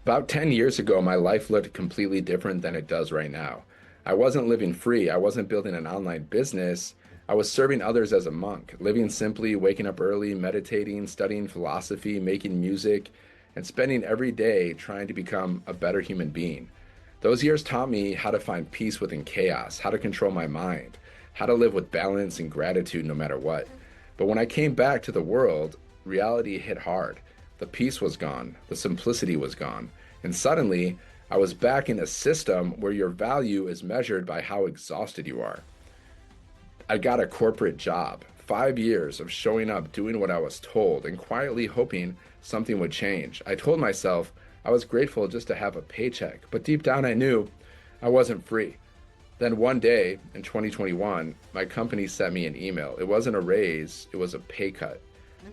About 10 years ago, my life looked completely different than it does right now. I wasn't living free. I wasn't building an online business. I was serving others as a monk, living simply, waking up early, meditating, studying philosophy, making music, and spending every day trying to become a better human being. Those years taught me how to find peace within chaos, how to control my mind, how to live with balance and gratitude no matter what. But when I came back to the world, reality hit hard. The peace was gone, the simplicity was gone, and suddenly I was back in a system where your value is measured by how exhausted you are. I got a corporate job, 5 years of showing up, doing what I was told, and quietly hoping something would change. I told myself I was grateful just to have a paycheck, but deep down I knew I wasn't free. Then one day in 2021, my company sent me an email. It wasn't a raise, it was a pay cut.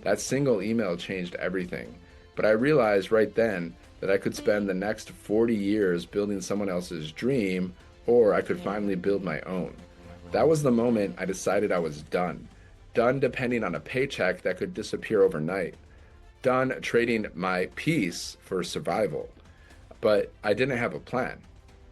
That single email changed everything. But I realized right then that I could spend the next 40 years building someone else's dream, or I could finally build my own. That was the moment I decided I was done. Done depending on a paycheck that could disappear overnight. Done trading my peace for survival. But I didn't have a plan.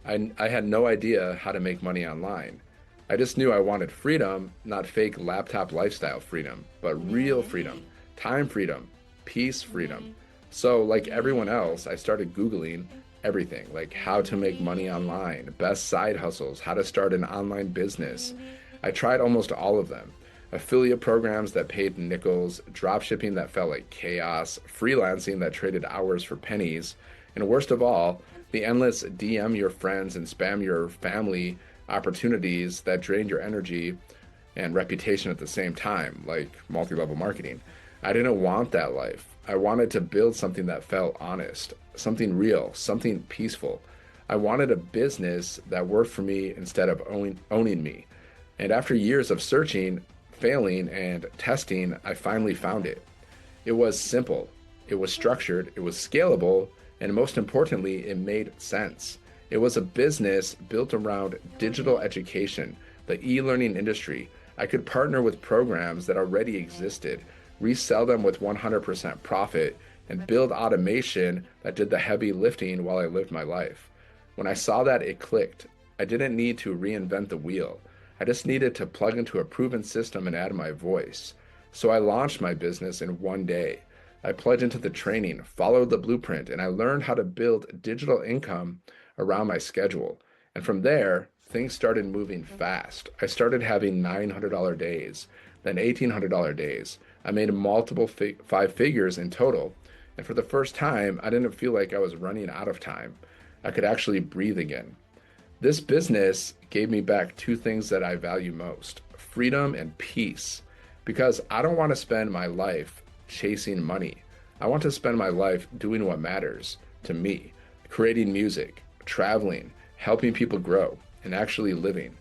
I had no idea how to make money online. I just knew I wanted freedom, not fake laptop lifestyle freedom, but real freedom, time freedom, peace freedom. So, like everyone else, I started Googling everything, like how to make money online, best side hustles, how to start an online business. I tried almost all of them. Affiliate programs that paid nickels, drop shipping that felt like chaos, freelancing that traded hours for pennies, and worst of all, the endless DM your friends and spam your family opportunities that drained your energy and reputation at the same time, like multi-level marketing. I didn't want that life. I wanted to build something that felt honest, something real, something peaceful. I wanted a business that worked for me instead of owning me. And after years of searching, failing, and testing, I finally found it. It was simple, it was structured, it was scalable, and most importantly, it made sense. It was a business built around digital education, the e-learning industry. I could partner with programs that already existed, resell them with 100% profit, and build automation that did the heavy lifting while I lived my life. When I saw that, it clicked. I didn't need to reinvent the wheel. I just needed to plug into a proven system and add my voice. So I launched my business in one day. I plugged into the training, followed the blueprint, and I learned how to build digital income around my schedule. And from there, things started moving fast. I started having $900 days, then $1,800 days. I made multiple five figures in total. And for the first time, I didn't feel like I was running out of time. I could actually breathe again. This business gave me back two things that I value most: freedom and peace. Because I don't want to spend my life chasing money. I want to spend my life doing what matters to me, creating music, traveling, helping people grow, and actually living.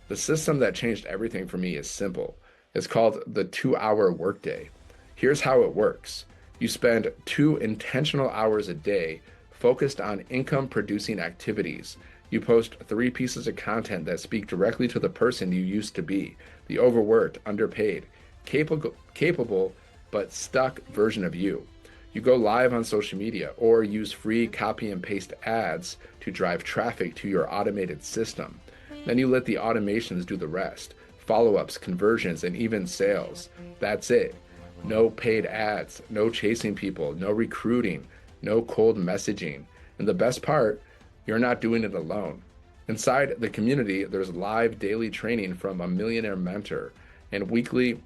The system that changed everything for me is simple. It's called the 2-hour workday. Here's how it works. You spend 2 intentional hours a day focused on income producing activities. You post 3 pieces of content that speak directly to the person you used to be, the overworked, underpaid, capable but stuck version of you. You go live on social media or use free copy and paste ads to drive traffic to your automated system. Then you let the automations do the rest: follow-ups, conversions, and even sales. That's it. No paid ads, no chasing people, no recruiting, no cold messaging. And the best part, you're not doing it alone. Inside the community, there's live daily training from a millionaire mentor and weekly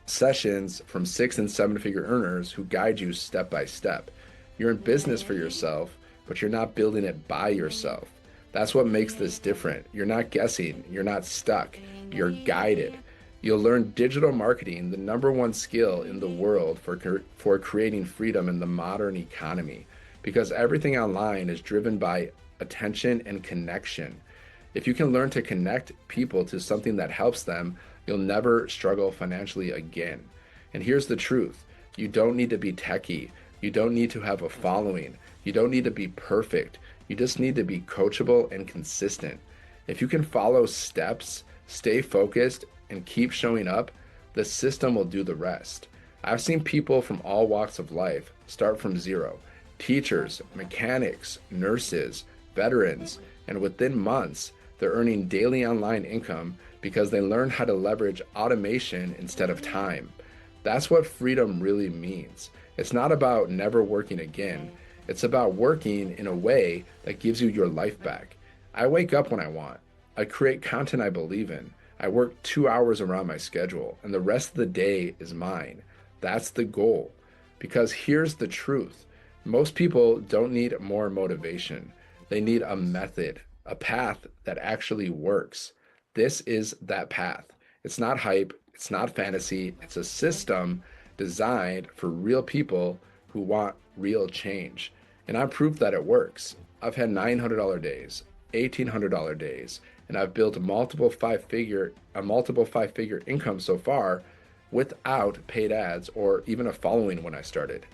sessions from 6 and 7 figure earners who guide you step by step. You're in business for yourself, but you're not building it by yourself. That's what makes this different. You're not guessing, you're not stuck, you're guided. You'll learn digital marketing, the #1 skill in the world for creating freedom in the modern economy, because everything online is driven by attention and connection. If you can learn to connect people to something that helps them, you'll never struggle financially again. And here's the truth: you don't need to be techie. You don't need to have a following. You don't need to be perfect. You just need to be coachable and consistent. If you can follow steps, stay focused, and keep showing up, the system will do the rest. I've seen people from all walks of life start from zero, teachers, mechanics, nurses, veterans, and within months, they're earning daily online income because they learn how to leverage automation instead of time. That's what freedom really means. It's not about never working again. It's about working in a way that gives you your life back. I wake up when I want. I create content I believe in. I work 2 hours around my schedule, and the rest of the day is mine. That's the goal. Because here's the truth, most people don't need more motivation. They need a method, a path that actually works. This is that path. It's not hype, it's not fantasy, it's a system designed for real people who want real change. And I'm proof that it works. I've had $900 days, $1,800 days, and I've built a multiple five-figure income so far without paid ads or even a following when I started.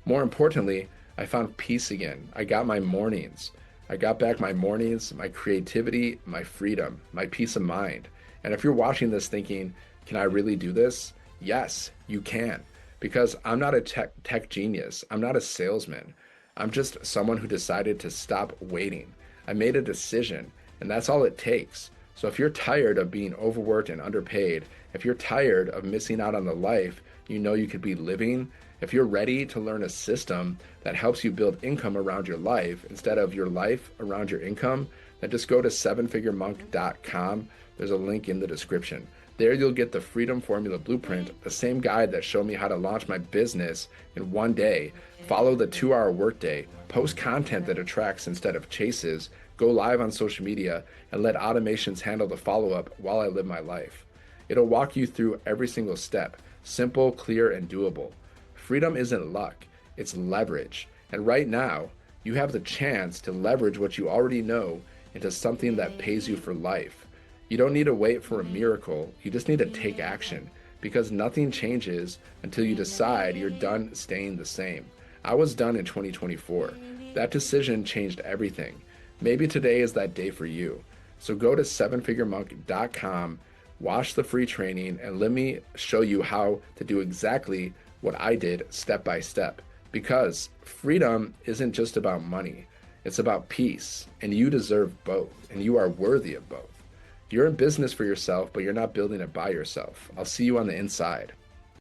More importantly, I found peace again. I got my mornings. I got back my mornings, my creativity, my freedom, my peace of mind. And if you're watching this thinking, can I really do this? Yes, you can. Because I'm not a tech genius. I'm not a salesman. I'm just someone who decided to stop waiting. I made a decision, and that's all it takes. So if you're tired of being overworked and underpaid, if you're tired of missing out on the life you know you could be living, if you're ready to learn a system that helps you build income around your life instead of your life around your income, then just go to sevenfiguremonk.com. There's a link in the description. There you'll get the Freedom Formula Blueprint, the same guide that showed me how to launch my business in one day, follow the 2-hour workday, post content that attracts instead of chases, go live on social media, and let automations handle the follow-up while I live my life. It'll walk you through every single step, simple, clear, and doable. Freedom isn't luck, it's leverage. And right now, you have the chance to leverage what you already know into something that pays you for life. You don't need to wait for a miracle, you just need to take action, because nothing changes until you decide you're done staying the same. I was done in 2024. That decision changed everything. Maybe today is that day for you. So go to sevenfiguremonk.com, watch the free training, and let me show you how to do exactly what I did step by step. Because freedom isn't just about money, it's about peace, and you deserve both, and you are worthy of both. You're in business for yourself, but you're not building it by yourself. I'll see you on the inside.